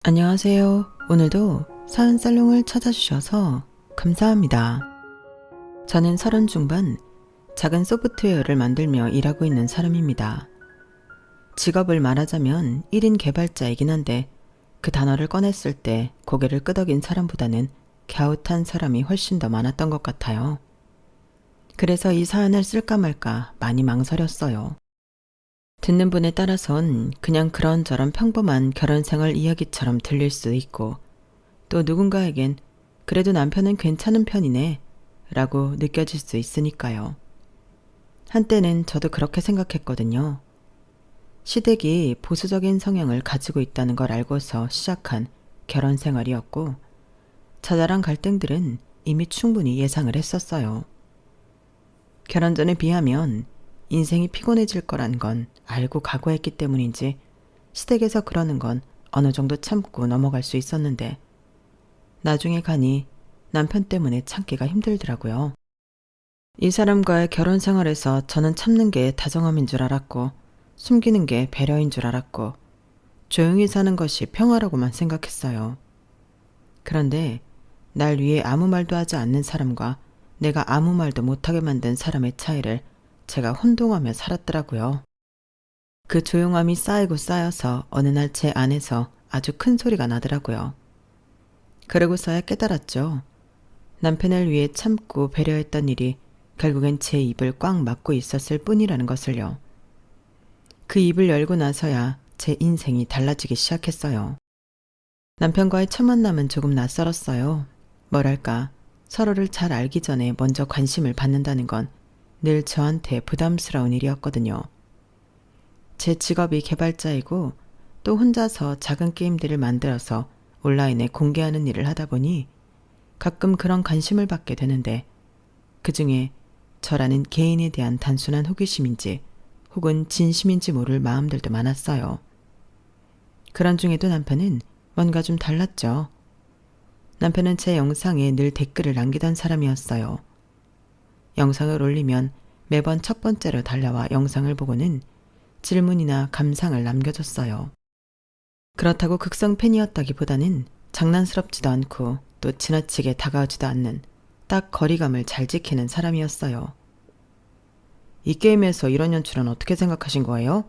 안녕하세요. 오늘도 사은살롱을 찾아주셔서 감사합니다. 저는 30 중반 작은 소프트웨어를 만들며 일하고 있는 사람입니다. 직업을 말하자면 1인 개발자이긴 한데 그 단어를 꺼냈을 때 고개를 끄덕인 사람보다는 갸웃한 사람이 훨씬 더 많았던 것 같아요. 그래서 이 사연을 쓸까 말까 많이 망설였어요. 듣는 분에 따라선 그냥 그런저런 평범한 결혼생활 이야기처럼 들릴 수 있고 또 누군가에겐 그래도 남편은 괜찮은 편이네 라고 느껴질 수 있으니까요. 한때는 저도 그렇게 생각했거든요. 시댁이 보수적인 성향을 가지고 있다는 걸 알고서 시작한 결혼 생활이었고 자잘한 갈등들은 이미 충분히 예상을 했었어요. 결혼 전에 비하면 인생이 피곤해질 거란 건 알고 각오했기 때문인지 시댁에서 그러는 건 어느 정도 참고 넘어갈 수 있었는데 나중에 가니 남편 때문에 참기가 힘들더라고요. 이 사람과의 결혼 생활에서 저는 참는 게 다정함인 줄 알았고 숨기는 게 배려인 줄 알았고 조용히 사는 것이 평화라고만 생각했어요. 그런데 날 위해 아무 말도 하지 않는 사람과 내가 아무 말도 못하게 만든 사람의 차이를 제가 혼동하며 살았더라고요. 그 조용함이 쌓이고 쌓여서 어느 날 제 안에서 아주 큰 소리가 나더라고요. 그러고서야 깨달았죠. 남편을 위해 참고 배려했던 일이 결국엔 제 입을 꽉 막고 있었을 뿐이라는 것을요. 그 입을 열고 나서야 제 인생이 달라지기 시작했어요. 남편과의 첫 만남은 조금 낯설었어요. 뭐랄까, 서로를 잘 알기 전에 먼저 관심을 받는다는 건 늘 저한테 부담스러운 일이었거든요. 제 직업이 개발자이고 또 혼자서 작은 게임들을 만들어서 온라인에 공개하는 일을 하다 보니 가끔 그런 관심을 받게 되는데 그중에 저라는 개인에 대한 단순한 호기심인지 혹은 진심인지 모를 마음들도 많았어요. 그런 중에도 남편은 뭔가 좀 달랐죠. 남편은 제 영상에 늘 댓글을 남기던 사람이었어요. 영상을 올리면 매번 첫 번째로 달려와 영상을 보고는 질문이나 감상을 남겨줬어요. 그렇다고 극성 팬이었다기보다는 장난스럽지도 않고 또 지나치게 다가오지도 않는 딱 거리감을 잘 지키는 사람이었어요. 이 게임에서 이런 연출은 어떻게 생각하신 거예요?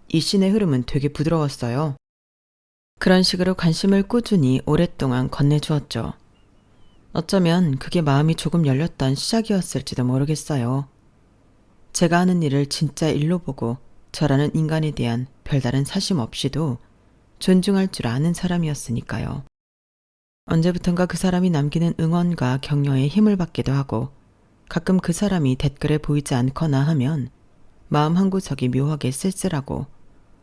이 씬의 흐름은 되게 부드러웠어요. 그런 식으로 관심을 꾸준히 오랫동안 건네주었죠. 어쩌면 그게 마음이 조금 열렸던 시작이었을지도 모르겠어요. 제가 하는 일을 진짜 일로 보고 저라는 인간에 대한 별다른 사심 없이도 존중할 줄 아는 사람이었으니까요. 언제부턴가 그 사람이 남기는 응원과 격려에 힘을 받기도 하고 가끔 그 사람이 댓글에 보이지 않거나 하면 마음 한구석이 묘하게 쓸쓸하고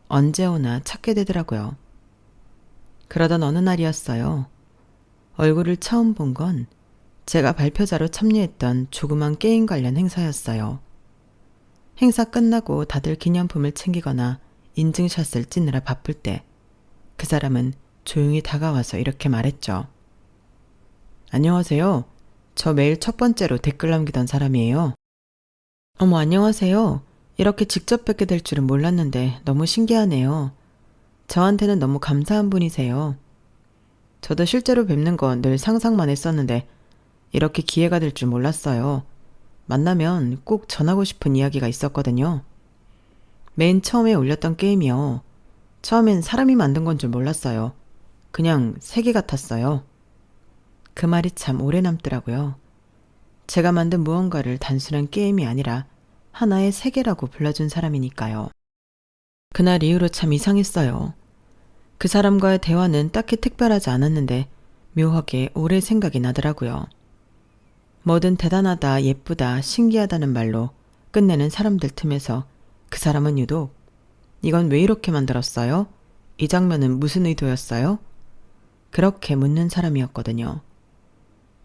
언제 오나 찾게 되더라고요. 그러던 어느 날이었어요. 얼굴을 처음 본 건 제가 발표자로 참여했던 조그만 게임 관련 행사였어요. 행사 끝나고 다들 기념품을 챙기거나 인증샷을 찍느라 바쁠 때 그 사람은 조용히 다가와서 이렇게 말했죠. 안녕하세요. 저 매일 첫 번째로 댓글 남기던 사람이에요. 어머, 안녕하세요. 이렇게 직접 뵙게 될 줄은 몰랐는데 너무 신기하네요. 저한테는 너무 감사한 분이세요. 저도 실제로 뵙는 건 늘 상상만 했었는데 이렇게 기회가 될 줄 몰랐어요. 만나면 꼭 전하고 싶은 이야기가 있었거든요. 맨 처음에 올렸던 게임이요. 처음엔 사람이 만든 건 줄 몰랐어요. 그냥 세계 같았어요. 그 말이 참 오래 남더라고요. 제가 만든 무언가를 단순한 게임이 아니라 하나의 세계라고 불러준 사람이니까요. 그날 이후로 참 이상했어요. 그 사람과의 대화는 딱히 특별하지 않았는데 묘하게 오래 생각이 나더라고요. 뭐든 대단하다, 예쁘다, 신기하다는 말로 끝내는 사람들 틈에서 그 사람은 유독 이건 왜 이렇게 만들었어요? 이 장면은 무슨 의도였어요? 그렇게 묻는 사람이었거든요.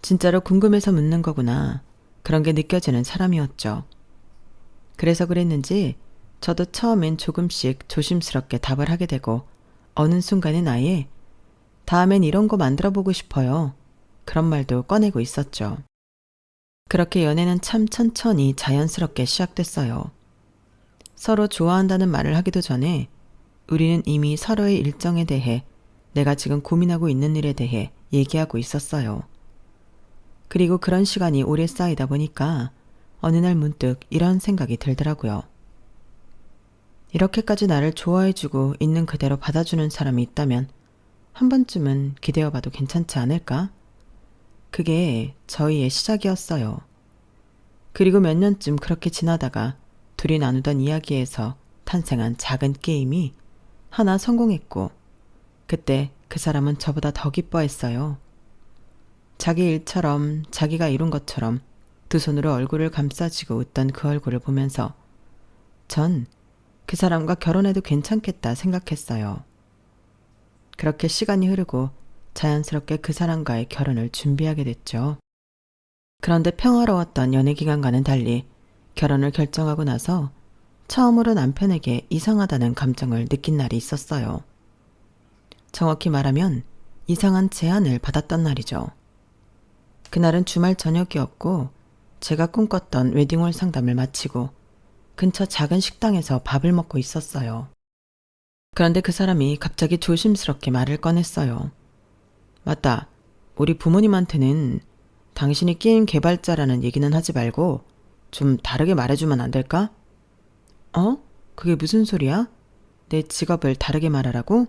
진짜로 궁금해서 묻는 거구나. 그런 게 느껴지는 사람이었죠. 그래서 그랬는지 저도 처음엔 조금씩 조심스럽게 답을 하게 되고 어느 순간엔 아예 다음엔 이런 거 만들어보고 싶어요. 그런 말도 꺼내고 있었죠. 그렇게 연애는 참 천천히 자연스럽게 시작됐어요. 서로 좋아한다는 말을 하기도 전에 우리는 이미 서로의 일정에 대해 내가 지금 고민하고 있는 일에 대해 얘기하고 있었어요. 그리고 그런 시간이 오래 쌓이다 보니까 어느 날 문득 이런 생각이 들더라고요. 이렇게까지 나를 좋아해주고 있는 그대로 받아주는 사람이 있다면 한 번쯤은 기대어봐도 괜찮지 않을까? 그게 저희의 시작이었어요. 그리고 몇 년쯤 그렇게 지나다가 둘이 나누던 이야기에서 탄생한 작은 게임이 하나 성공했고, 그때 그 사람은 저보다 더 기뻐했어요. 자기 일처럼 자기가 이룬 것처럼 두 손으로 얼굴을 감싸쥐고 웃던 그 얼굴을 보면서 전 그 사람과 결혼해도 괜찮겠다 생각했어요. 그렇게 시간이 흐르고 자연스럽게 그 사람과의 결혼을 준비하게 됐죠. 그런데 평화로웠던 연애 기간과는 달리 결혼을 결정하고 나서 처음으로 남편에게 이상하다는 감정을 느낀 날이 있었어요. 정확히 말하면 이상한 제안을 받았던 날이죠. 그날은 주말 저녁이었고 제가 꿈꿨던 웨딩홀 상담을 마치고 근처 작은 식당에서 밥을 먹고 있었어요. 그런데 그 사람이 갑자기 조심스럽게 말을 꺼냈어요. 맞다. 우리 부모님한테는 당신이 게임 개발자라는 얘기는 하지 말고 좀 다르게 말해주면 안 될까? 어? 그게 무슨 소리야? 내 직업을 다르게 말하라고?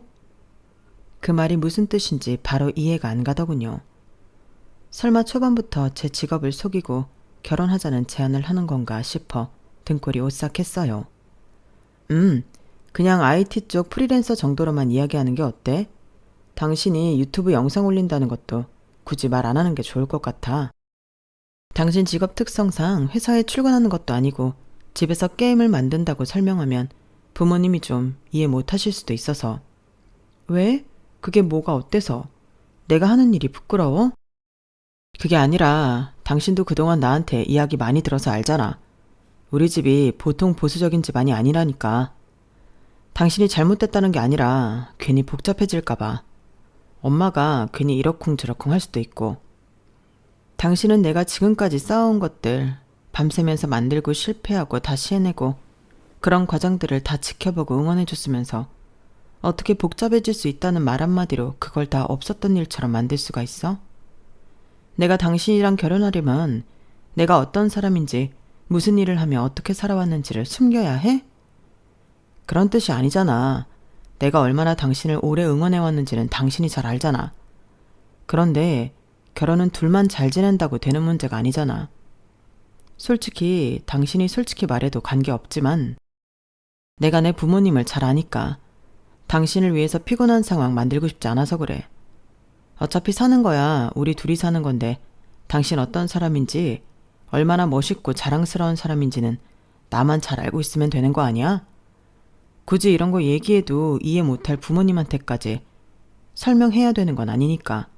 그 말이 무슨 뜻인지 바로 이해가 안 가더군요. 설마 초반부터 제 직업을 속이고 결혼하자는 제안을 하는 건가 싶어 등골이 오싹했어요. 그냥 IT 쪽 프리랜서 정도로만 이야기하는 게 어때? 당신이 유튜브 영상 올린다는 것도 굳이 말 안 하는 게 좋을 것 같아. 당신 직업 특성상 회사에 출근하는 것도 아니고 집에서 게임을 만든다고 설명하면 부모님이 좀 이해 못 하실 수도 있어서. 왜? 그게 뭐가 어때서? 내가 하는 일이 부끄러워? 그게 아니라 당신도 그동안 나한테 이야기 많이 들어서 알잖아. 우리 집이 보통 보수적인 집안이 아니라니까. 당신이 잘못됐다는 게 아니라 괜히 복잡해질까 봐. 엄마가 괜히 이러쿵저러쿵 할 수도 있고. 당신은 내가 지금까지 쌓아온 것들 밤새면서 만들고 실패하고 다시 해내고 그런 과정들을 다 지켜보고 응원해줬으면서 어떻게 복잡해질 수 있다는 말 한마디로 그걸 다 없었던 일처럼 만들 수가 있어? 내가 당신이랑 결혼하려면 내가 어떤 사람인지 무슨 일을 하며 어떻게 살아왔는지를 숨겨야 해? 그런 뜻이 아니잖아. 내가 얼마나 당신을 오래 응원해왔는지는 당신이 잘 알잖아. 그런데 결혼은 둘만 잘 지낸다고 되는 문제가 아니잖아. 솔직히 당신이 솔직히 말해도 관계없지만 내가 내 부모님을 잘 아니까 당신을 위해서 피곤한 상황 만들고 싶지 않아서 그래. 어차피 사는 거야 우리 둘이 사는 건데 당신 어떤 사람인지 얼마나 멋있고 자랑스러운 사람인지는 나만 잘 알고 있으면 되는 거 아니야? 굳이 이런 거 얘기해도 이해 못할 부모님한테까지 설명해야 되는 건 아니니까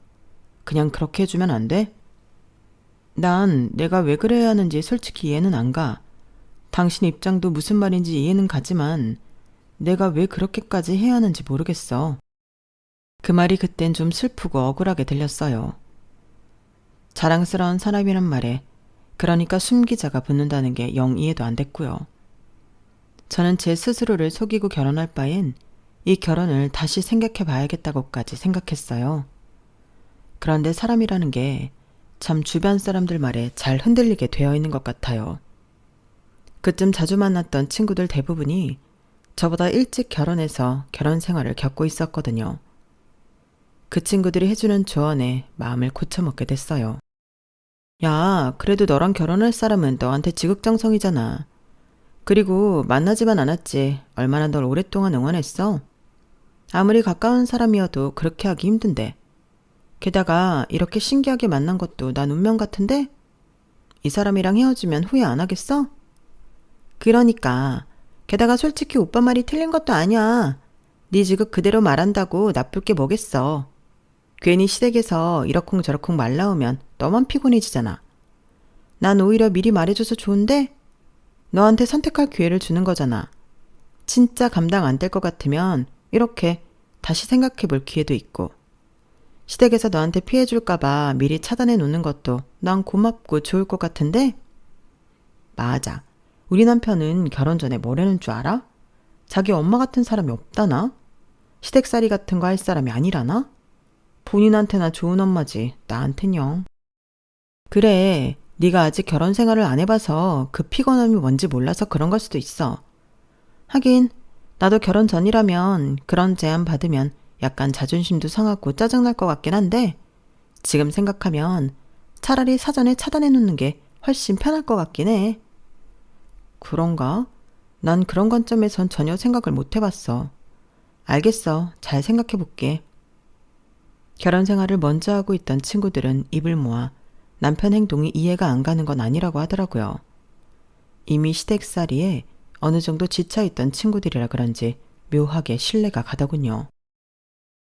그냥 그렇게 해주면 안 돼? 난 내가 왜 그래야 하는지 솔직히 이해는 안 가. 당신 입장도 무슨 말인지 이해는 가지만 내가 왜 그렇게까지 해야 하는지 모르겠어. 그 말이 그땐 좀 슬프고 억울하게 들렸어요. 자랑스러운 사람이란 말에 그러니까 숨기자가 붙는다는 게 영 이해도 안 됐고요. 저는 제 스스로를 속이고 결혼할 바엔 이 결혼을 다시 생각해 봐야겠다고까지 생각했어요. 그런데 사람이라는 게 참 주변 사람들 말에 잘 흔들리게 되어 있는 것 같아요. 그쯤 자주 만났던 친구들 대부분이 저보다 일찍 결혼해서 결혼 생활을 겪고 있었거든요. 그 친구들이 해주는 조언에 마음을 고쳐먹게 됐어요. 야, 그래도 너랑 결혼할 사람은 너한테 지극정성이잖아. 그리고 만나지만 않았지 얼마나 널 오랫동안 응원했어? 아무리 가까운 사람이어도 그렇게 하기 힘든데. 게다가 이렇게 신기하게 만난 것도 난 운명 같은데? 이 사람이랑 헤어지면 후회 안 하겠어? 그러니까 게다가 솔직히 오빠 말이 틀린 것도 아니야. 네 지금 그대로 말한다고 나쁠 게 뭐겠어. 괜히 시댁에서 이러쿵저러쿵 말 나오면 너만 피곤해지잖아. 난 오히려 미리 말해줘서 좋은데? 너한테 선택할 기회를 주는 거잖아. 진짜 감당 안 될 것 같으면 이렇게 다시 생각해 볼 기회도 있고. 시댁에서 너한테 피해줄까봐 미리 차단해 놓는 것도 난 고맙고 좋을 것 같은데? 맞아. 우리 남편은 결혼 전에 뭐라는 줄 알아? 자기 엄마 같은 사람이 없다나? 시댁살이 같은 거 할 사람이 아니라나? 본인한테나 좋은 엄마지 나한텐 영. 그래, 네가 아직 결혼 생활을 안 해봐서 그 피곤함이 뭔지 몰라서 그런 걸 수도 있어. 하긴 나도 결혼 전이라면 그런 제안 받으면 약간 자존심도 상하고 짜증날 것 같긴 한데 지금 생각하면 차라리 사전에 차단해 놓는 게 훨씬 편할 것 같긴 해. 그런가? 난 그런 관점에선 전혀 생각을 못 해봤어. 알겠어. 잘 생각해 볼게. 결혼 생활을 먼저 하고 있던 친구들은 입을 모아 남편 행동이 이해가 안 가는 건 아니라고 하더라고요. 이미 시댁살이에 어느 정도 지쳐있던 친구들이라 그런지 묘하게 신뢰가 가더군요.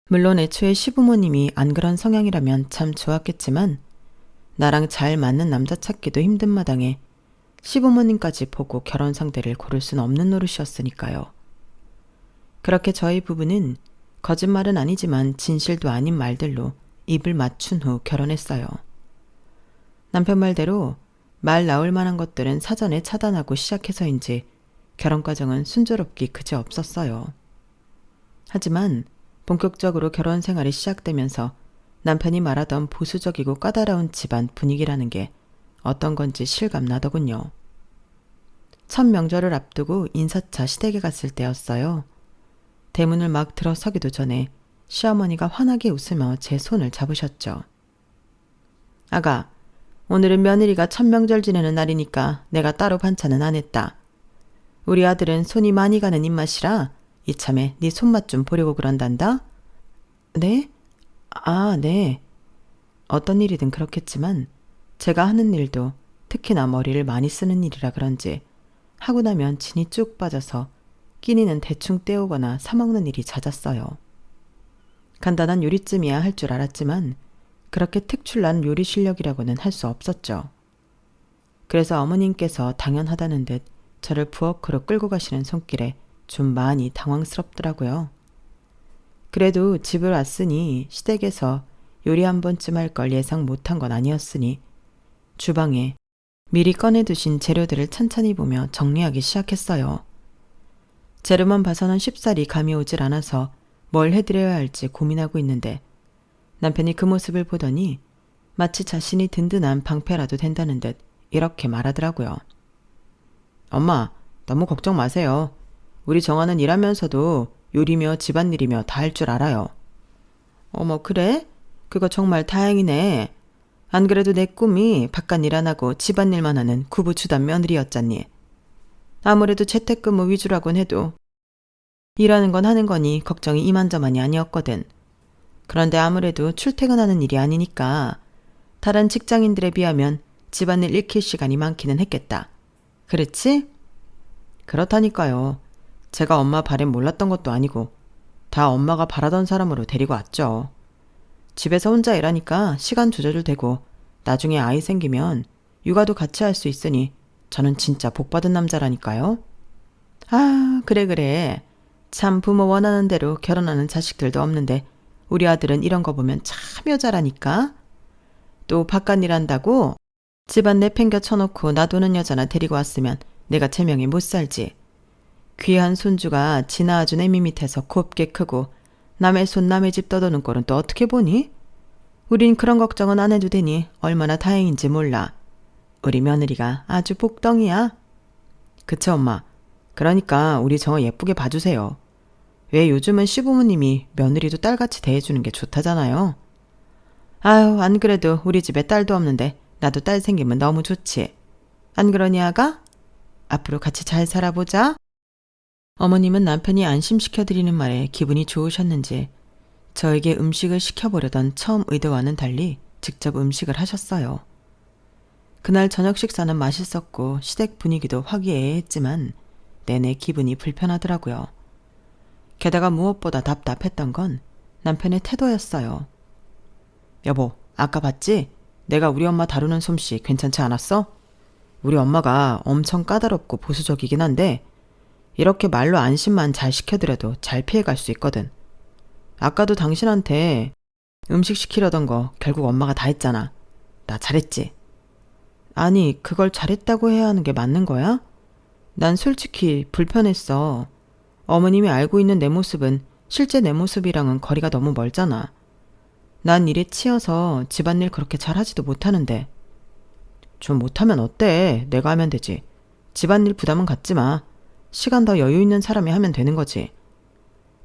물론 애초에 시부모님이 안 그런 성향이라면 참 좋았겠지만 나랑 잘 맞는 남자 찾기도 힘든 마당에 시부모님까지 보고 결혼 상대를 고를 수는 없는 노릇이었으니까요. 그렇게 저희 부부는 거짓말은 아니지만 진실도 아닌 말들로 입을 맞춘 후 결혼했어요. 남편 말대로 말 나올 만한 것들은 사전에 차단하고 시작해서인지 결혼 과정은 순조롭기 그지 없었어요. 하지만 본격적으로 결혼 생활이 시작되면서 남편이 말하던 보수적이고 까다로운 집안 분위기라는 게 어떤 건지 실감 나더군요. 첫 명절을 앞두고 인사차 시댁에 갔을 때였어요. 대문을 막 들어서기도 전에 시어머니가 환하게 웃으며 제 손을 잡으셨죠. 아가, 오늘은 며느리가 첫 명절 지내는 날이니까 내가 따로 반찬은 안 했다. 우리 아들은 손이 많이 가는 입맛이라 이참에 네 손맛 좀 보려고 그런단다. 네? 아, 네. 어떤 일이든 그렇겠지만 제가 하는 일도 특히나 머리를 많이 쓰는 일이라 그런지 하고 나면 진이 쭉 빠져서 끼니는 대충 때우거나 사먹는 일이 잦았어요. 간단한 요리쯤이야 할 줄 알았지만 그렇게 특출난 요리 실력이라고는 할 수 없었죠. 그래서 어머님께서 당연하다는 듯 저를 부엌으로 끌고 가시는 손길에 좀 많이 당황스럽더라고요. 그래도 집을 왔으니 시댁에서 요리 한 번쯤 할 걸 예상 못한 건 아니었으니 주방에 미리 꺼내두신 재료들을 찬찬히 보며 정리하기 시작했어요. 재료만 봐서는 쉽사리 감이 오질 않아서 뭘 해드려야 할지 고민하고 있는데 남편이 그 모습을 보더니 마치 자신이 든든한 방패라도 된다는 듯 이렇게 말하더라고요. 엄마, 너무 걱정 마세요. 우리 정아는 일하면서도 요리며 집안일이며 다 할 줄 알아요. 어머, 그래? 그거 정말 다행이네. 안 그래도 내 꿈이 바깥일 안 하고 집안일만 하는 구부주단 며느리였잖니. 아무래도 재택근무 위주라곤 해도 일하는 건 하는 거니 걱정이 이만저만이 아니었거든. 그런데 아무래도 출퇴근하는 일이 아니니까 다른 직장인들에 비하면 집안일 익힐 시간이 많기는 했겠다. 그렇지? 그렇다니까요. 제가 엄마 바램 몰랐던 것도 아니고 다 엄마가 바라던 사람으로 데리고 왔죠. 집에서 혼자 일하니까 시간 조절도 되고 나중에 아이 생기면 육아도 같이 할 수 있으니 저는 진짜 복받은 남자라니까요. 아, 그래. 참 부모 원하는 대로 결혼하는 자식들도 없는데 우리 아들은 이런 거 보면 참 여자라니까. 또 바깥일 한다고 집안 내팽겨 쳐놓고 놔두는 여자나 데리고 왔으면 내가 제명에 못 살지. 귀한 손주가 지나 아주 내 밑에서 곱게 크고 남의 손 남의 집 떠도는 꼴은 또 어떻게 보니? 우린 그런 걱정은 안 해도 되니 얼마나 다행인지 몰라. 우리 며느리가 아주 복덩이야. 그쵸, 엄마. 그러니까 우리 정아 예쁘게 봐주세요. 왜 요즘은 시부모님이 며느리도 딸같이 대해주는 게 좋다잖아요. 아유, 안 그래도 우리 집에 딸도 없는데 나도 딸 생기면 너무 좋지. 안 그러니 아가? 앞으로 같이 잘 살아보자. 어머님은 남편이 안심시켜드리는 말에 기분이 좋으셨는지 저에게 음식을 시켜보려던 처음 의도와는 달리 직접 음식을 하셨어요. 그날 저녁 식사는 맛있었고 시댁 분위기도 화기애애했지만 내내 기분이 불편하더라고요. 게다가 무엇보다 답답했던 건 남편의 태도였어요. 여보, 아까 봤지? 내가 우리 엄마 다루는 솜씨 괜찮지 않았어? 우리 엄마가 엄청 까다롭고 보수적이긴 한데 이렇게 말로 안심만 잘 시켜드려도 잘 피해갈 수 있거든. 아까도 당신한테 음식 시키려던 거 결국 엄마가 다 했잖아. 나 잘했지? 아니, 그걸 잘했다고 해야 하는 게 맞는 거야? 난 솔직히 불편했어. 어머님이 알고 있는 내 모습은 실제 내 모습이랑은 거리가 너무 멀잖아. 난 일에 치여서 집안일 그렇게 잘하지도 못하는데. 좀 못하면 어때? 내가 하면 되지. 집안일 부담은 갖지 마. 시간 더 여유 있는 사람이 하면 되는 거지.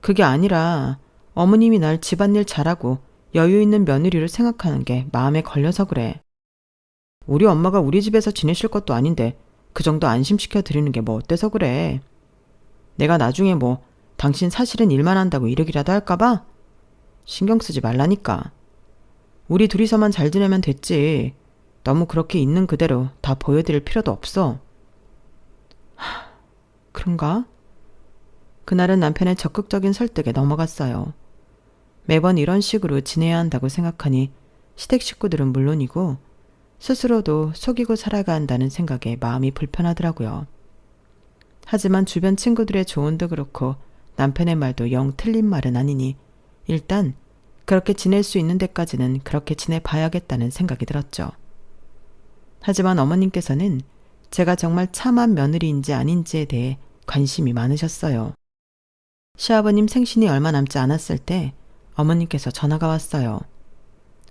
그게 아니라 어머님이 날 집안일 잘하고 여유 있는 며느리를 생각하는 게 마음에 걸려서 그래. 우리 엄마가 우리 집에서 지내실 것도 아닌데 그 정도 안심시켜 드리는 게 뭐 어때서 그래. 내가 나중에 뭐 당신 사실은 일만 한다고 이러기라도 할까봐? 신경 쓰지 말라니까. 우리 둘이서만 잘 지내면 됐지. 너무 그렇게 있는 그대로 다 보여드릴 필요도 없어. 그런가? 그날은 남편의 적극적인 설득에 넘어갔어요. 매번 이런 식으로 지내야 한다고 생각하니 시댁 식구들은 물론이고 스스로도 속이고 살아가 한다는 생각에 마음이 불편하더라고요. 하지만 주변 친구들의 조언도 그렇고 남편의 말도 영 틀린 말은 아니니 일단 그렇게 지낼 수 있는 데까지는 그렇게 지내봐야겠다는 생각이 들었죠. 하지만 어머님께서는 제가 정말 참한 며느리인지 아닌지에 대해 관심이 많으셨어요. 시아버님 생신이 얼마 남지 않았을 때 어머님께서 전화가 왔어요.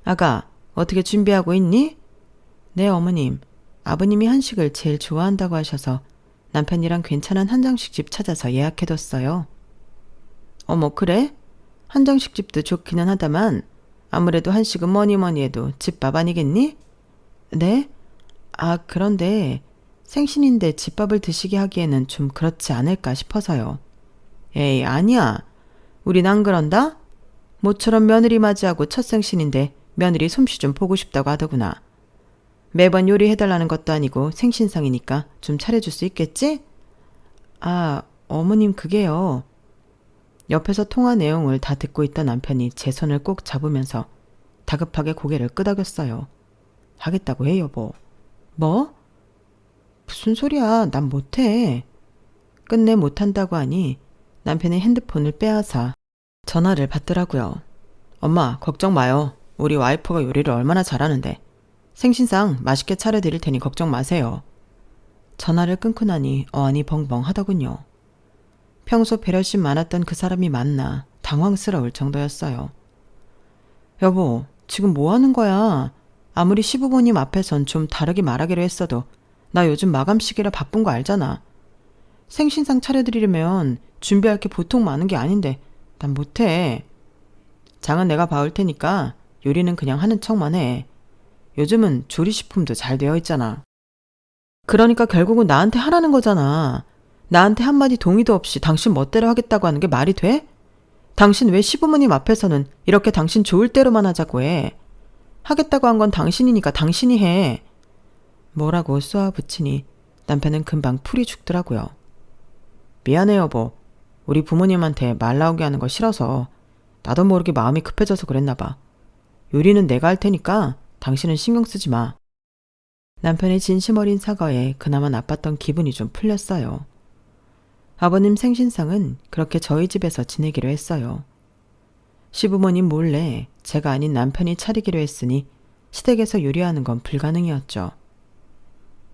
아가, 어떻게 준비하고 있니? 네, 어머님. 아버님이 한식을 제일 좋아한다고 하셔서 남편이랑 괜찮은 한정식집 찾아서 예약해뒀어요. 어머, 그래? 한정식집도 좋기는 하다만 아무래도 한식은 뭐니 해도 집밥 아니겠니? 네? 아, 그런데 생신인데 집밥을 드시게 하기에는 좀 그렇지 않을까 싶어서요. 에이, 아니야. 우린 안 그런다? 모처럼 며느리 맞이하고 첫 생신인데 며느리 솜씨 좀 보고 싶다고 하더구나. 매번 요리해달라는 것도 아니고 생신상이니까 좀 차려줄 수 있겠지? 아, 어머님 그게요. 옆에서 통화 내용을 다 듣고 있던 남편이 제 손을 꼭 잡으면서 다급하게 고개를 끄덕였어요. 하겠다고 해, 여보. 뭐? 무슨 소리야. 난 못해. 끝내 못한다고 하니 남편이 핸드폰을 빼앗아 전화를 받더라고요. 엄마, 걱정 마요. 우리 와이프가 요리를 얼마나 잘하는데. 생신상 맛있게 차려드릴 테니 걱정 마세요. 전화를 끊고 나니 어안이 벙벙 하더군요. 평소 배려심 많았던 그 사람이 맞나 당황스러울 정도였어요. 여보, 지금 뭐 하는 거야? 아무리 시부모님 앞에선 좀 다르게 말하기로 했어도 나 요즘 마감 시기라 바쁜 거 알잖아. 생신상 차려드리려면 준비할 게 보통 많은 게 아닌데 난 못해. 장은 내가 봐올 테니까 요리는 그냥 하는 척만 해. 요즘은 조리식품도 잘 되어 있잖아. 그러니까 결국은 나한테 하라는 거잖아. 나한테 한마디 동의도 없이 당신 멋대로 하겠다고 하는 게 말이 돼? 당신 왜 시부모님 앞에서는 이렇게 당신 좋을 대로만 하자고 해? 하겠다고 한 건 당신이니까 당신이 해. 뭐라고 쏘아붙이니 남편은 금방 풀이 죽더라고요. 미안해 여보. 우리 부모님한테 말 나오게 하는 거 싫어서 나도 모르게 마음이 급해져서 그랬나 봐. 요리는 내가 할 테니까 당신은 신경 쓰지 마. 남편의 진심 어린 사과에 그나마 나빴던 기분이 좀 풀렸어요. 아버님 생신상은 그렇게 저희 집에서 지내기로 했어요. 시부모님 몰래 제가 아닌 남편이 차리기로 했으니 시댁에서 요리하는 건 불가능이었죠.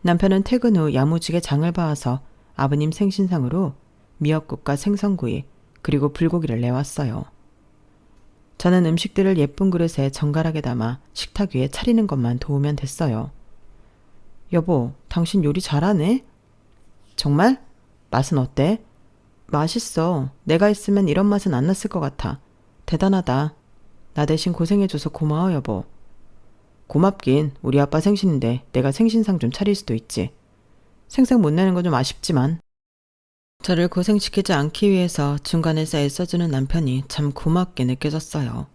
남편은 퇴근 후 야무지게 장을 봐와서 아버님 생신상으로 미역국과 생선구이 그리고 불고기를 내왔어요. 저는 음식들을 예쁜 그릇에 정갈하게 담아 식탁 위에 차리는 것만 도우면 됐어요. 여보, 당신 요리 잘하네? 정말? 맛은 어때? 맛있어. 내가 있으면 이런 맛은 안 났을 것 같아. 대단하다. 나 대신 고생해줘서 고마워, 여보. 고맙긴. 우리 아빠 생신인데 내가 생신상 좀 차릴 수도 있지. 생색 못 내는 건 좀 아쉽지만. 저를 고생시키지 않기 위해서 중간에서 애써주는 남편이 참 고맙게 느껴졌어요.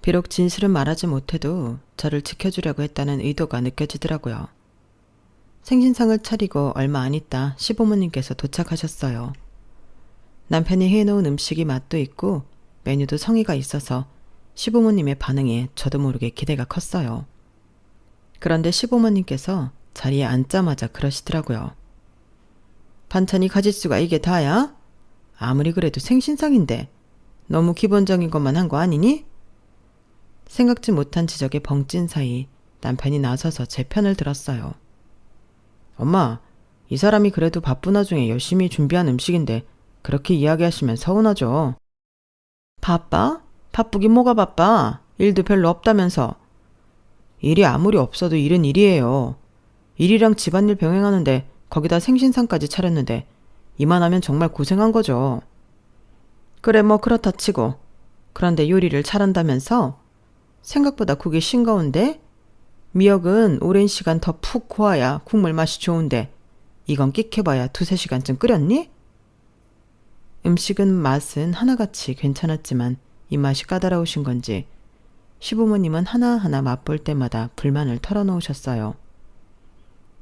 비록 진실은 말하지 못해도 저를 지켜주려고 했다는 의도가 느껴지더라고요. 생신상을 차리고 얼마 안 있다 시부모님께서 도착하셨어요. 남편이 해놓은 음식이 맛도 있고 메뉴도 성의가 있어서 시부모님의 반응에 저도 모르게 기대가 컸어요. 그런데 시부모님께서 자리에 앉자마자 그러시더라고요. 반찬이 가짓수가 이게 다야? 아무리 그래도 생신상인데 너무 기본적인 것만 한 거 아니니? 생각지 못한 지적에 벙찐 사이 남편이 나서서 제 편을 들었어요. 엄마, 이 사람이 그래도 바쁜 와중에 열심히 준비한 음식인데 그렇게 이야기하시면 서운하죠. 바빠? 바쁘긴 뭐가 바빠. 일도 별로 없다면서. 일이 아무리 없어도 일은 일이에요. 일이랑 집안일 병행하는데 거기다 생신상까지 차렸는데 이만하면 정말 고생한 거죠. 그래 뭐 그렇다 치고. 그런데 요리를 잘한다면서? 생각보다 국이 싱거운데? 미역은 오랜 시간 더 푹 고아야 국물 맛이 좋은데 이건 끽해봐야 2~3시간쯤 끓였니? 음식은 맛은 하나같이 괜찮았지만 입맛이 까다로우신 건지 시부모님은 하나하나 맛볼 때마다 불만을 털어놓으셨어요.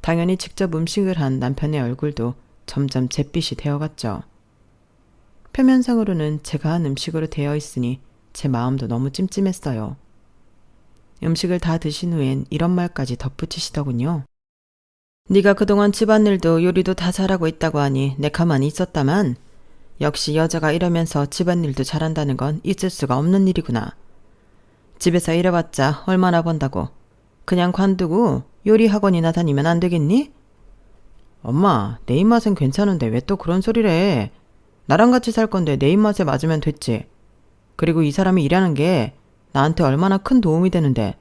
당연히 직접 음식을 한 남편의 얼굴도 점점 잿빛이 되어갔죠. 표면상으로는 제가 한 음식으로 되어 있으니 제 마음도 너무 찜찜했어요. 음식을 다 드신 후엔 이런 말까지 덧붙이시더군요. 네가 그동안 집안일도 요리도 다 잘하고 있다고 하니 내 가만히 있었다만 역시 여자가 이러면서 집안일도 잘한다는 건 있을 수가 없는 일이구나. 집에서 일해봤자 얼마나 번다고. 그냥 관두고 요리 학원이나 다니면 안 되겠니? 엄마, 내 입맛은 괜찮은데 왜 또 그런 소리를 해. 나랑 같이 살 건데 내 입맛에 맞으면 됐지. 그리고 이 사람이 일하는 게 나한테 얼마나 큰 도움이 되는데.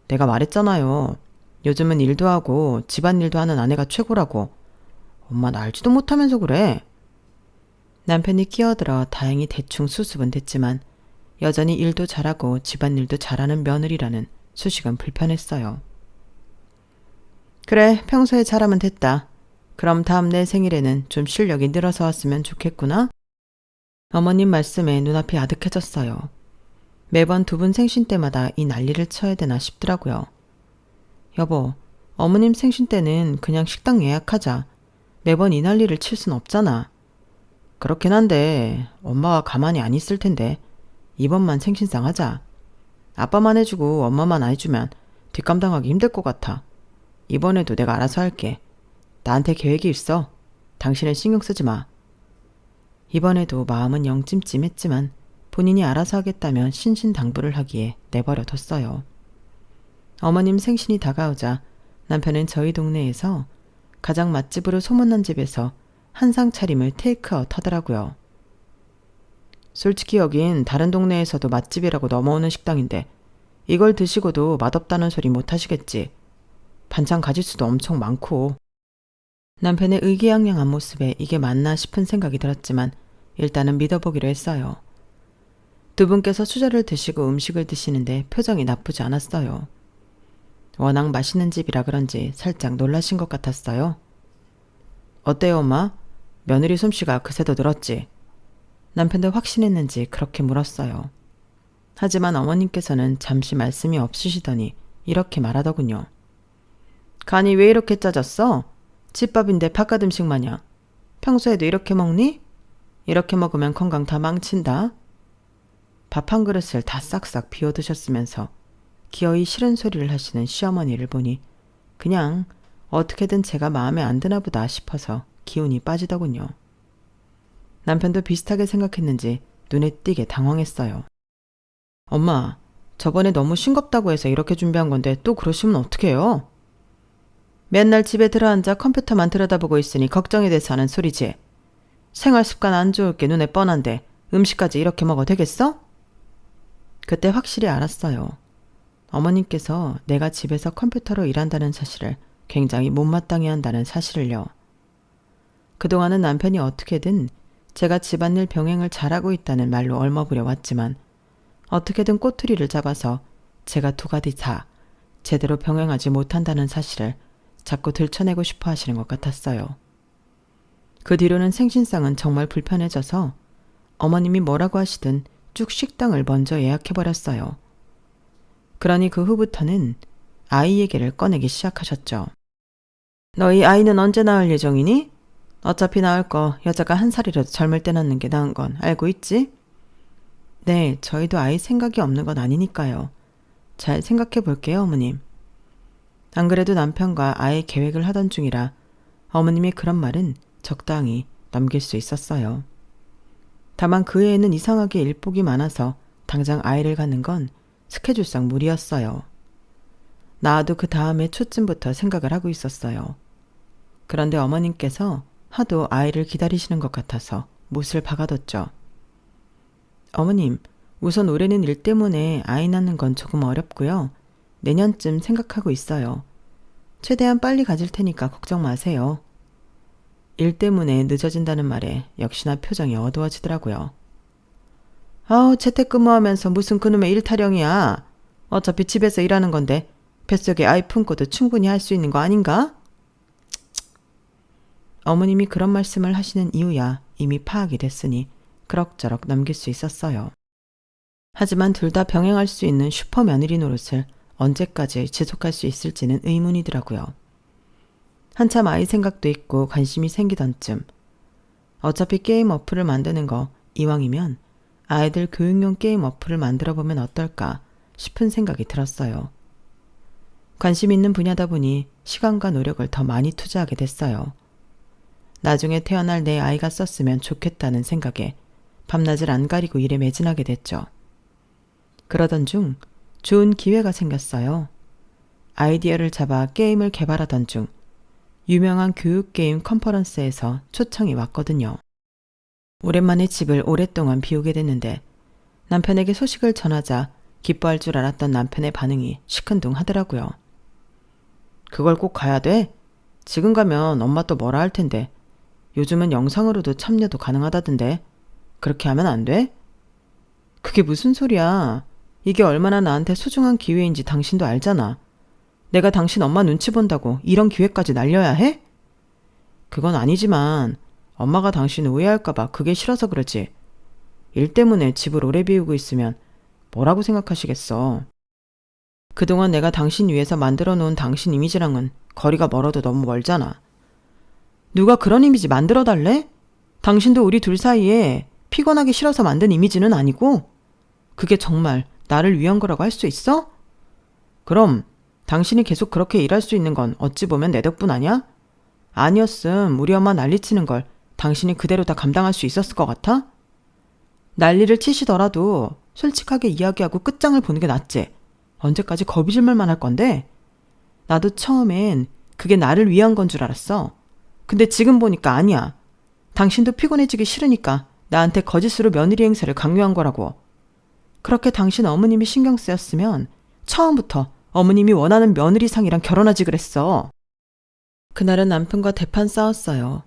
내가 말했잖아요. 요즘은 일도 하고 집안일도 하는 아내가 최고라고. 엄마 나 알지도 못하면서 그래. 남편이 끼어들어 다행히 대충 수습은 됐지만 여전히 일도 잘하고 집안일도 잘하는 며느리라는 수식은 불편했어요. 그래, 평소에 잘하면 됐다. 그럼 다음 내 생일에는 좀 실력이 늘어서 왔으면 좋겠구나. 어머님 말씀에 눈앞이 아득해졌어요. 매번 2분 생신 때마다 이 난리를 쳐야 되나 싶더라고요. 여보, 어머님 생신 때는 그냥 식당 예약하자. 매번 이 난리를 칠 순 없잖아. 그렇긴 한데 엄마가 가만히 안 있을 텐데 이번만 생신상 하자. 아빠만 해주고 엄마만 안 해주면 뒷감당하기 힘들 것 같아. 이번에도 내가 알아서 할게. 나한테 계획이 있어. 당신은 신경 쓰지 마. 이번에도 마음은 영 찜찜했지만 본인이 알아서 하겠다면 신신당부를 하기에 내버려 뒀어요. 어머님 생신이 다가오자 남편은 저희 동네에서 가장 맛집으로 소문난 집에서 한상 차림을 테이크아웃 하더라고요. 솔직히 여긴 다른 동네에서도 맛집이라고 넘어오는 식당인데 이걸 드시고도 맛없다는 소리 못 하시겠지. 반찬 가짓수도 엄청 많고. 남편의 의기양양한 모습에 이게 맞나 싶은 생각이 들었지만 일단은 믿어보기로 했어요. 2분께서 수저를 드시고 음식을 드시는데 표정이 나쁘지 않았어요. 워낙 맛있는 집이라 그런지 살짝 놀라신 것 같았어요. 어때요, 엄마? 며느리 솜씨가 그새도 늘었지? 남편도 확신했는지 그렇게 물었어요. 하지만 어머님께서는 잠시 말씀이 없으시더니 이렇게 말하더군요. 간이 왜 이렇게 짜졌어? 집밥인데 바깥 음식 마냥. 평소에도 이렇게 먹니? 이렇게 먹으면 건강 다 망친다. 밥 한 그릇을 다 싹싹 비워 드셨으면서 기어이 싫은 소리를 하시는 시어머니를 보니 그냥 어떻게든 제가 마음에 안 드나 보다 싶어서 기운이 빠지더군요. 남편도 비슷하게 생각했는지 눈에 띄게 당황했어요. 엄마, 저번에 너무 싱겁다고 해서 이렇게 준비한 건데 또 그러시면 어떡해요? 맨날 집에 들어앉아 컴퓨터만 들여다보고 있으니 걱정이 돼서 하는 소리지. 생활 습관 안 좋을 게 눈에 뻔한데 음식까지 이렇게 먹어도 되겠어? 그때 확실히 알았어요. 어머님께서 내가 집에서 컴퓨터로 일한다는 사실을 굉장히 못마땅해 한다는 사실을요. 그동안은 남편이 어떻게든 제가 집안일 병행을 잘하고 있다는 말로 얼머부려 왔지만 어떻게든 꼬투리를 잡아서 제가 2가지 다 제대로 병행하지 못한다는 사실을 자꾸 들춰내고 싶어 하시는 것 같았어요. 그 뒤로는 생신상은 정말 불편해져서 어머님이 뭐라고 하시든 쭉 식당을 먼저 예약해버렸어요. 그러니 그 후부터는 아이 얘기를 꺼내기 시작하셨죠. 너희 아이는 언제 낳을 예정이니? 어차피 낳을 거 여자가 1살이라도 젊을 때 낳는 게 나은 건 알고 있지? 네, 저희도 아이 생각이 없는 건 아니니까요. 잘 생각해 볼게요, 어머님. 안 그래도 남편과 아이 계획을 하던 중이라 어머님이 그런 말은 적당히 넘길 수 있었어요. 다만 그 애는 이상하게 일복이 많아서 당장 아이를 갖는 건 스케줄상 무리였어요. 나도 그 다음에 초쯤부터 생각을 하고 있었어요. 그런데 어머님께서 하도 아이를 기다리시는 것 같아서 못을 박아뒀죠. 어머님, 우선 올해는 일 때문에 아이 낳는 건 조금 어렵고요. 내년쯤 생각하고 있어요. 최대한 빨리 가질 테니까 걱정 마세요. 일 때문에 늦어진다는 말에 역시나 표정이 어두워지더라고요. 아우, 재택근무하면서 무슨 그놈의 일타령이야. 어차피 집에서 일하는 건데 뱃속에 아이 품고도 충분히 할 수 있는 거 아닌가? 어머님이 그런 말씀을 하시는 이유야 이미 파악이 됐으니 그럭저럭 넘길 수 있었어요. 하지만 둘 다 병행할 수 있는 슈퍼 며느리 노릇을 언제까지 지속할 수 있을지는 의문이더라고요. 한참 아이 생각도 있고 관심이 생기던 쯤 어차피 게임 어플을 만드는 거 이왕이면 아이들 교육용 게임 어플을 만들어보면 어떨까 싶은 생각이 들었어요. 관심 있는 분야다 보니 시간과 노력을 더 많이 투자하게 됐어요. 나중에 태어날 내 아이가 썼으면 좋겠다는 생각에 밤낮을 안 가리고 일에 매진하게 됐죠. 그러던 중 좋은 기회가 생겼어요. 아이디어를 잡아 게임을 개발하던 중 유명한 교육게임 컨퍼런스에서 초청이 왔거든요. 오랜만에 집을 오랫동안 비우게 됐는데 남편에게 소식을 전하자 기뻐할 줄 알았던 남편의 반응이 시큰둥하더라고요. 그걸 꼭 가야 돼? 지금 가면 엄마 또 뭐라 할 텐데. 요즘은 영상으로도 참여도 가능하다던데. 그렇게 하면 안 돼? 그게 무슨 소리야. 이게 얼마나 나한테 소중한 기회인지 당신도 알잖아. 내가 당신 엄마 눈치 본다고 이런 기회까지 날려야 해? 그건 아니지만 엄마가 당신 오해할까봐 그게 싫어서 그러지. 일 때문에 집을 오래 비우고 있으면 뭐라고 생각하시겠어. 그동안 내가 당신 위해서 만들어 놓은 당신 이미지랑은 거리가 멀어도 너무 멀잖아. 누가 그런 이미지 만들어 달래? 당신도 우리 둘 사이에 피곤하기 싫어서 만든 이미지는 아니고 그게 정말 나를 위한 거라고 할 수 있어? 그럼 당신이 계속 그렇게 일할 수 있는 건 어찌 보면 내 덕분 아냐? 아니었음 우리 엄마 난리치는 걸 당신이 그대로 다 감당할 수 있었을 것 같아? 난리를 치시더라도 솔직하게 이야기하고 끝장을 보는 게 낫지. 언제까지 거비질만 할 건데? 나도 처음엔 그게 나를 위한 건 줄 알았어. 근데 지금 보니까 아니야. 당신도 피곤해지기 싫으니까 나한테 거짓으로 며느리 행세를 강요한 거라고. 그렇게 당신 어머님이 신경 쓰였으면 처음부터 어머님이 원하는 며느리상이랑 결혼하지 그랬어. 그날은 남편과 대판 싸웠어요.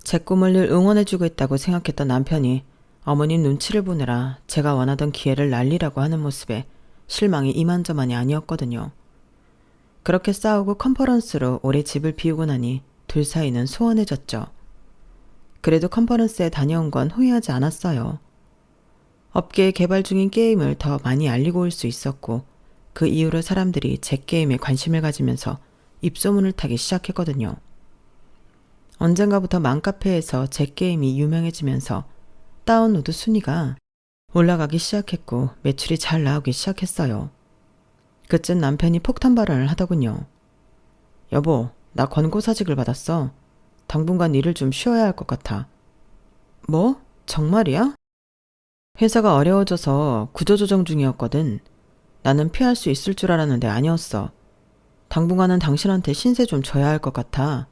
제 꿈을 늘 응원해주고 있다고 생각했던 남편이 어머님 눈치를 보느라 제가 원하던 기회를 날리라고 하는 모습에 실망이 이만저만이 아니었거든요. 그렇게 싸우고 컨퍼런스로 오래 집을 비우고 나니 둘 사이는 소원해졌죠. 그래도 컨퍼런스에 다녀온 건 후회하지 않았어요. 업계에 개발 중인 게임을 더 많이 알리고 올 수 있었고 그 이후로 사람들이 제 게임에 관심을 가지면서 입소문을 타기 시작했거든요. 언젠가부터 맘카페에서 제 게임이 유명해지면서 다운로드 순위가 올라가기 시작했고 매출이 잘 나오기 시작했어요. 그쯤 남편이 폭탄 발언을 하더군요. 여보, 나 권고사직을 받았어. 당분간 일을 좀 쉬어야 할 것 같아. 뭐? 정말이야? 회사가 어려워져서 구조조정 중이었거든. 나는 피할 수 있을 줄 알았는데 아니었어. 당분간은 당신한테 신세 좀 져야 할 것 같아.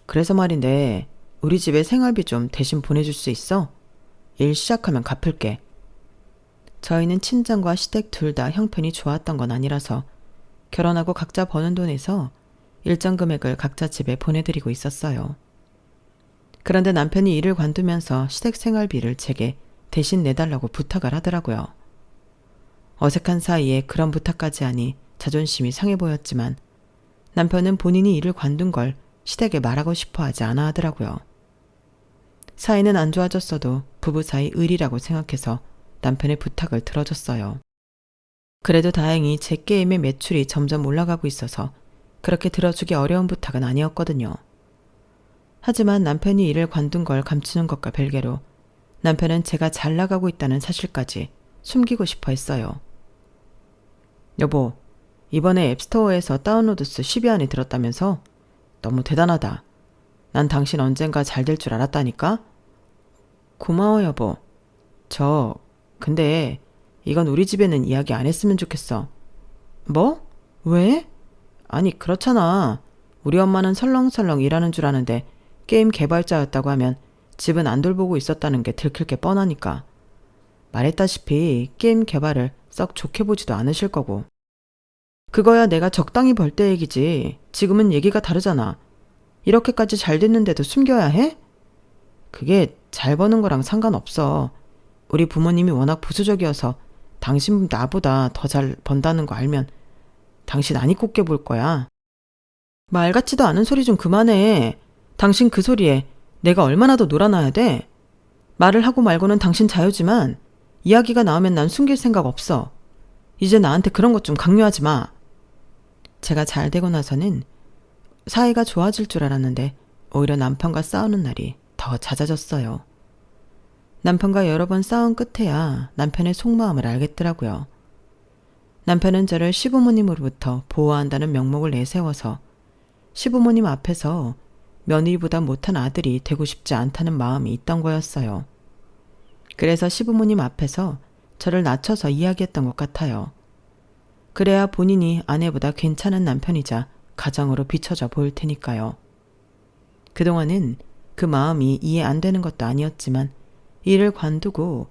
그래서 말인데 우리 집에 생활비 좀 대신 보내줄 수 있어? 일 시작하면 갚을게. 저희는 친정과 시댁 둘 다 형편이 좋았던 건 아니라서 결혼하고 각자 버는 돈에서 일정 금액을 각자 집에 보내드리고 있었어요. 그런데 남편이 일을 관두면서 시댁 생활비를 제게 대신 내달라고 부탁을 하더라고요. 어색한 사이에 그런 부탁까지 하니 자존심이 상해 보였지만 남편은 본인이 일을 관둔 걸 시댁에 말하고 싶어 하지 않아 하더라고요. 사이는 안 좋아졌어도 부부 사이 의리라고 생각해서 남편의 부탁을 들어줬어요. 그래도 다행히 제 게임의 매출이 점점 올라가고 있어서 그렇게 들어주기 어려운 부탁은 아니었거든요. 하지만 남편이 일을 관둔 걸 감추는 것과 별개로 남편은 제가 잘 나가고 있다는 사실까지 숨기고 싶어 했어요. 여보, 이번에 앱스토어에서 다운로드 수 10위 안에 들었다면서? 너무 대단하다. 난 당신 언젠가 잘 될 줄 알았다니까? 고마워 여보. 근데 이건 우리 집에는 이야기 안 했으면 좋겠어. 뭐? 왜? 아니 그렇잖아. 우리 엄마는 설렁설렁 일하는 줄 아는데 게임 개발자였다고 하면 집은 안 돌보고 있었다는 게 들킬 게 뻔하니까. 말했다시피 게임 개발을 썩 좋게 보지도 않으실 거고. 그거야 내가 적당히 벌 때 얘기지. 지금은 얘기가 다르잖아. 이렇게까지 잘 됐는데도 숨겨야 해? 그게 잘 버는 거랑 상관없어. 우리 부모님이 워낙 보수적이어서 당신 나보다 더 잘 번다는 거 알면 당신 안 입고 깨볼 거야. 말 같지도 않은 소리 좀 그만해. 당신 그 소리에 내가 얼마나 더 놀아놔야 돼? 말을 하고 말고는 당신 자유지만 이야기가 나오면 난 숨길 생각 없어. 이제 나한테 그런 것 좀 강요하지 마. 제가 잘 되고 나서는 사이가 좋아질 줄 알았는데 오히려 남편과 싸우는 날이 더 잦아졌어요. 남편과 여러 번 싸운 끝에야 남편의 속마음을 알겠더라고요. 남편은 저를 시부모님으로부터 보호한다는 명목을 내세워서 시부모님 앞에서 며느리보다 못한 아들이 되고 싶지 않다는 마음이 있던 거였어요. 그래서 시부모님 앞에서 저를 낮춰서 이야기했던 것 같아요. 그래야 본인이 아내보다 괜찮은 남편이자 가정으로 비춰져 보일 테니까요. 그동안은 그 마음이 이해 안 되는 것도 아니었지만 일을 관두고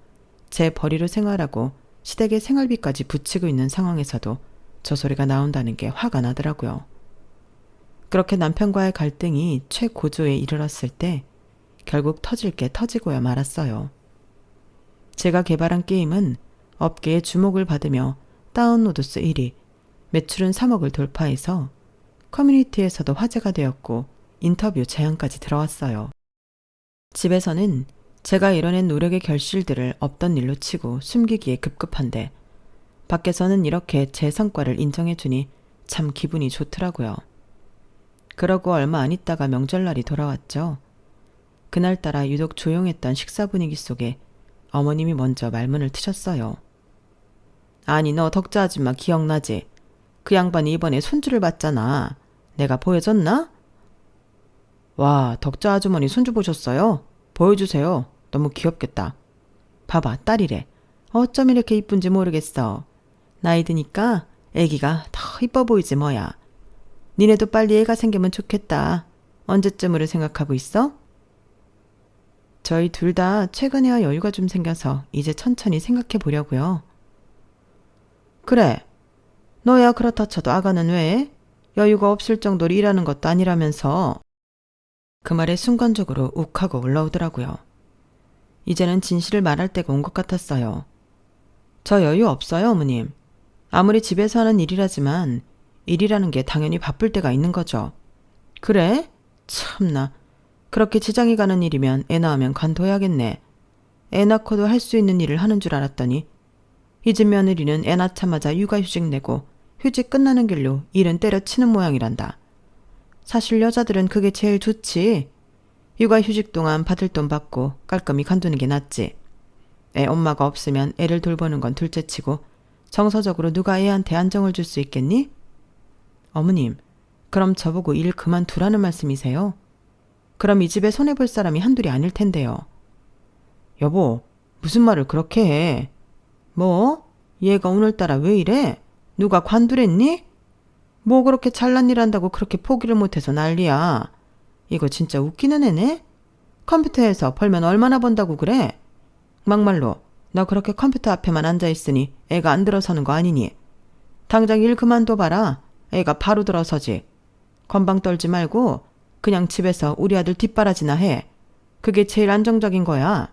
제 벌이로 생활하고 시댁의 생활비까지 붙이고 있는 상황에서도 저 소리가 나온다는 게 화가 나더라고요. 그렇게 남편과의 갈등이 최고조에 이르렀을 때 결국 터질 게 터지고야 말았어요. 제가 개발한 게임은 업계의 주목을 받으며 다운로드 수 1위, 매출은 3억을 돌파해서 커뮤니티에서도 화제가 되었고 인터뷰 제안까지 들어왔어요. 집에서는 제가 이뤄낸 노력의 결실들을 없던 일로 치고 숨기기에 급급한데 밖에서는 이렇게 제 성과를 인정해주니 참 기분이 좋더라고요. 그러고 얼마 안 있다가 명절날이 돌아왔죠. 그날따라 유독 조용했던 식사 분위기 속에 어머님이 먼저 말문을 트셨어요. 아니 너 덕자 아줌마 기억나지? 그 양반이 이번에 손주를 봤잖아. 내가 보여줬나? 와, 덕자 아주머니 손주 보셨어요? 보여주세요. 너무 귀엽겠다. 봐봐, 딸이래. 어쩜 이렇게 이쁜지 모르겠어. 나이 드니까 애기가 더 이뻐 보이지 뭐야. 니네도 빨리 애가 생기면 좋겠다. 언제쯤으로 생각하고 있어? 저희 둘 다 최근에야 여유가 좀 생겨서 이제 천천히 생각해 보려고요. 그래. 너야 그렇다 쳐도 아가는 왜? 여유가 없을 정도로 일하는 것도 아니라면서. 그 말에 순간적으로 욱하고 올라오더라고요. 이제는 진실을 말할 때가 온 것 같았어요. 저 여유 없어요, 어머님. 아무리 집에서 하는 일이라지만 일이라는 게 당연히 바쁠 때가 있는 거죠. 그래? 참나. 그렇게 지장이 가는 일이면 애 낳으면 관둬야겠네. 애 낳고도 할 수 있는 일을 하는 줄 알았더니 이 집 며느리는 애 낳자마자 육아휴직 내고 휴직 끝나는 길로 일은 때려치는 모양이란다. 사실 여자들은 그게 제일 좋지. 육아휴직 동안 받을 돈 받고 깔끔히 관두는 게 낫지. 애 엄마가 없으면 애를 돌보는 건 둘째치고 정서적으로 누가 애한테 안정을 줄 수 있겠니? 어머님, 그럼 저보고 일 그만두라는 말씀이세요? 그럼 이 집에 손해볼 사람이 한둘이 아닐 텐데요. 여보, 무슨 말을 그렇게 해? 뭐? 얘가 오늘따라 왜 이래? 누가 관두랬니? 뭐 그렇게 잘난 일 한다고 그렇게 포기를 못해서 난리야. 이거 진짜 웃기는 애네? 컴퓨터에서 벌면 얼마나 번다고 그래? 막말로 너 그렇게 컴퓨터 앞에만 앉아있으니 애가 안 들어서는 거 아니니? 당장 일 그만둬봐라. 애가 바로 들어서지. 건방 떨지 말고 그냥 집에서 우리 아들 뒷바라지나 해. 그게 제일 안정적인 거야.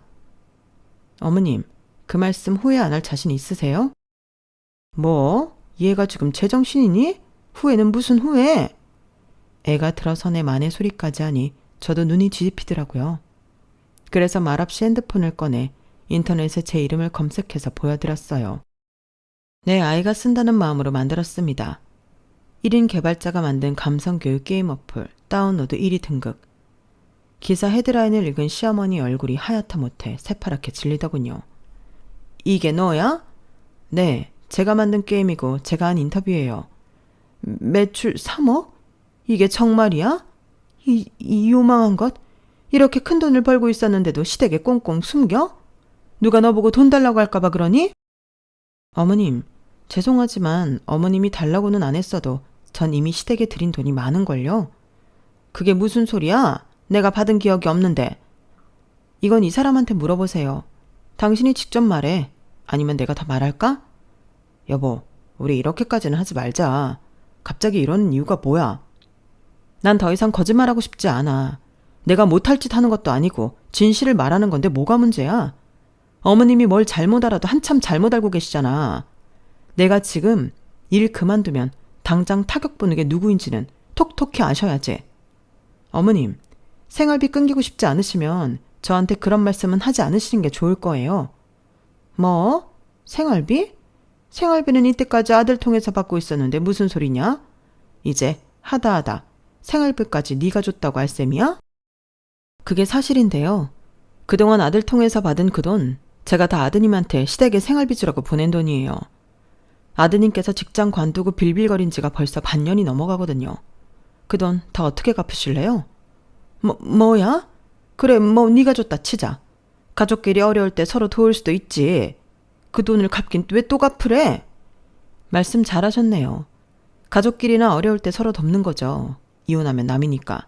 어머님, 그 말씀 후회 안 할 자신 있으세요? 뭐? 얘가 지금 제정신이니? 후회는 무슨 후회? 애가 들어서네 만의 소리까지 하니 저도 눈이 뒤집히더라고요. 그래서 말없이 핸드폰을 꺼내 인터넷에 제 이름을 검색해서 보여드렸어요. 내 아이가 쓴다는 마음으로 만들었습니다. 1인 개발자가 만든 감성교육 게임 어플 다운로드 1위 등극. 기사 헤드라인을 읽은 시어머니 얼굴이 하얗다 못해 새파랗게 질리더군요. 이게 너야? 네, 제가 만든 게임이고 제가 한 인터뷰예요. 매출 3억? 이게 정말이야? 이 요망한 것? 이렇게 큰 돈을 벌고 있었는데도 시댁에 꽁꽁 숨겨? 누가 너보고 돈 달라고 할까봐 그러니? 어머님, 죄송하지만 어머님이 달라고는 안 했어도 전 이미 시댁에 드린 돈이 많은걸요. 그게 무슨 소리야? 내가 받은 기억이 없는데. 이건 이 사람한테 물어보세요. 당신이 직접 말해. 아니면 내가 더 말할까? 여보, 우리 이렇게까지는 하지 말자. 갑자기 이러는 이유가 뭐야? 난 더 이상 거짓말하고 싶지 않아. 내가 못할 짓 하는 것도 아니고 진실을 말하는 건데 뭐가 문제야? 어머님이 뭘 잘못 알아도 한참 잘못 알고 계시잖아. 내가 지금 일 그만두면 당장 타격 보는 게 누구인지는 톡톡히 아셔야지. 어머님, 생활비 끊기고 싶지 않으시면 저한테 그런 말씀은 하지 않으시는 게 좋을 거예요. 뭐? 생활비? 생활비는 이때까지 아들 통해서 받고 있었는데 무슨 소리냐? 이제 하다 생활비까지 네가 줬다고 할 셈이야? 그게 사실인데요. 그동안 아들 통해서 받은 그 돈 제가 다 아드님한테 시댁에 생활비 주라고 보낸 돈이에요. 아드님께서 직장 관두고 빌빌거린 지가 벌써 반년이 넘어가거든요. 그 돈 다 어떻게 갚으실래요? 뭐야? 그래, 뭐 네가 줬다 치자. 가족끼리 어려울 때 서로 도울 수도 있지. 그 돈을 갚긴 왜 또 갚으래? 말씀 잘하셨네요. 가족끼리나 어려울 때 서로 돕는 거죠. 이혼하면 남이니까.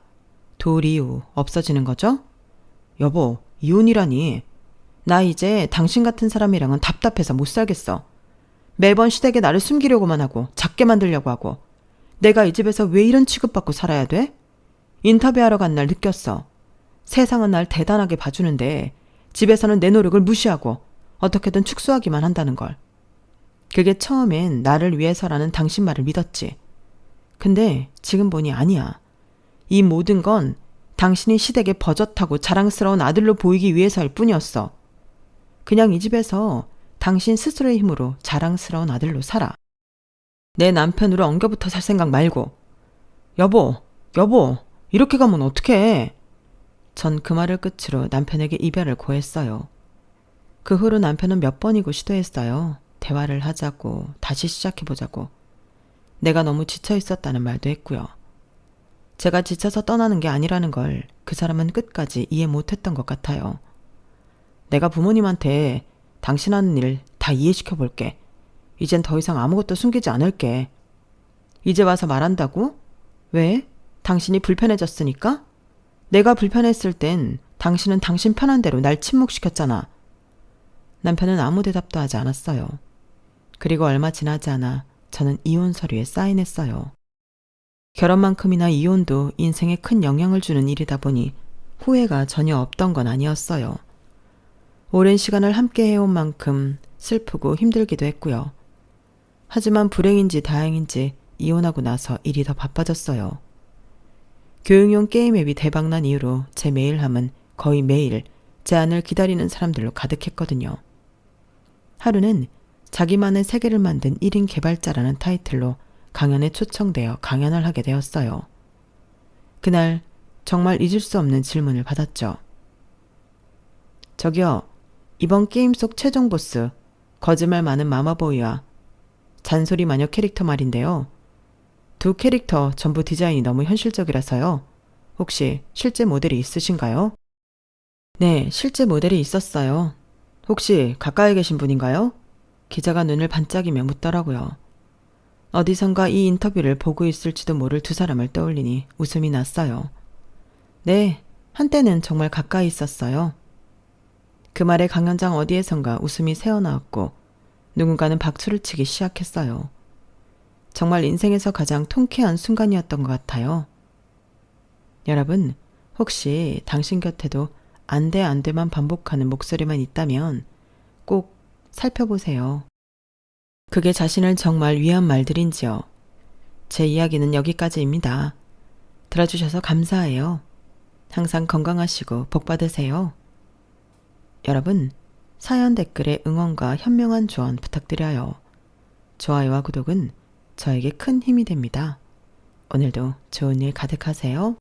도울 이유 없어지는 거죠? 여보, 이혼이라니. 나 이제 당신 같은 사람이랑은 답답해서 못 살겠어. 매번 시댁에 나를 숨기려고만 하고 작게 만들려고 하고 내가 이 집에서 왜 이런 취급받고 살아야 돼? 인터뷰하러 간 날 느꼈어. 세상은 날 대단하게 봐주는데 집에서는 내 노력을 무시하고 어떻게든 축소하기만 한다는 걸. 그게 처음엔 나를 위해서라는 당신 말을 믿었지. 근데 지금 보니 아니야. 이 모든 건 당신이 시댁에 버젓하고 자랑스러운 아들로 보이기 위해서일 뿐이었어. 그냥 이 집에서 당신 스스로의 힘으로 자랑스러운 아들로 살아. 내 남편으로 엉겨붙어 살 생각 말고. 여보, 이렇게 가면 어떡해? 전 그 말을 끝으로 남편에게 이별을 고했어요. 그 후로 남편은 몇 번이고 시도했어요. 대화를 하자고, 다시 시작해보자고. 내가 너무 지쳐 있었다는 말도 했고요. 제가 지쳐서 떠나는 게 아니라는 걸 그 사람은 끝까지 이해 못했던 것 같아요. 내가 부모님한테 당신 하는 일 다 이해시켜 볼게. 이젠 더 이상 아무것도 숨기지 않을게. 이제 와서 말한다고? 왜? 당신이 불편해졌으니까? 내가 불편했을 땐 당신은 당신 편한 대로 날 침묵시켰잖아. 남편은 아무 대답도 하지 않았어요. 그리고 얼마 지나지 않아 저는 이혼 서류에 사인했어요. 결혼만큼이나 이혼도 인생에 큰 영향을 주는 일이다 보니 후회가 전혀 없던 건 아니었어요. 오랜 시간을 함께 해온 만큼 슬프고 힘들기도 했고요. 하지만 불행인지 다행인지 이혼하고 나서 일이 더 바빠졌어요. 교육용 게임 앱이 대박난 이후로 제 메일함은 거의 매일 제안을 기다리는 사람들로 가득했거든요. 하루는 자기만의 세계를 만든 1인 개발자라는 타이틀로 강연에 초청되어 강연을 하게 되었어요. 그날 정말 잊을 수 없는 질문을 받았죠. 저기요, 이번 게임 속 최종 보스, 거짓말 많은 마마보이와 잔소리 마녀 캐릭터 말인데요. 두 캐릭터 전부 디자인이 너무 현실적이라서요. 혹시 실제 모델이 있으신가요? 네, 실제 모델이 있었어요. 혹시 가까이 계신 분인가요? 기자가 눈을 반짝이며 묻더라고요. 어디선가 이 인터뷰를 보고 있을지도 모를 두 사람을 떠올리니 웃음이 났어요. 네, 한때는 정말 가까이 있었어요. 그 말에 강연장 어디에선가 웃음이 새어나왔고 누군가는 박수를 치기 시작했어요. 정말 인생에서 가장 통쾌한 순간이었던 것 같아요. 여러분, 혹시 당신 곁에도 안 돼만 반복하는 목소리만 있다면 꼭 살펴보세요. 그게 자신을 정말 위한 말들인지요. 제 이야기는 여기까지입니다. 들어주셔서 감사해요. 항상 건강하시고 복 받으세요. 여러분, 사연 댓글에 응원과 현명한 조언 부탁드려요. 좋아요와 구독은 저에게 큰 힘이 됩니다. 오늘도 좋은 일 가득하세요.